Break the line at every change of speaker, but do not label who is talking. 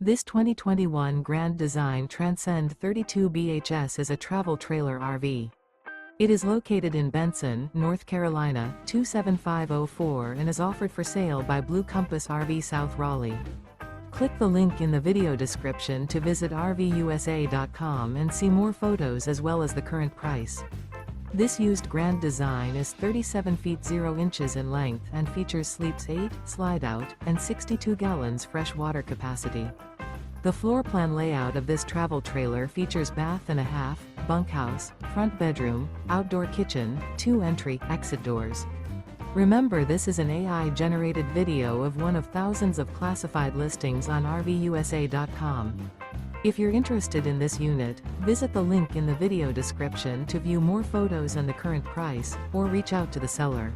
This 2021 Grand Design Transcend 32 BHS is a travel trailer RV. It is located in Benson, North Carolina, 27504 and is offered for sale by Blue Compass RV South Raleigh. Click the link in the video description to visit RVUSA.com and see more photos as well as the current price. This used Grand Design is 37 feet 0 inches in length and features sleeps 8, slide-out, and 62 gallons fresh water capacity. The floor plan layout of this travel trailer features bath and a half, bunkhouse, front bedroom, outdoor kitchen, 2 entry/exit doors. Remember, this is an AI-generated video of one of thousands of classified listings on RVUSA.com. If you're interested in this unit, visit the link in the video description to view more photos and the current price, or reach out to the seller.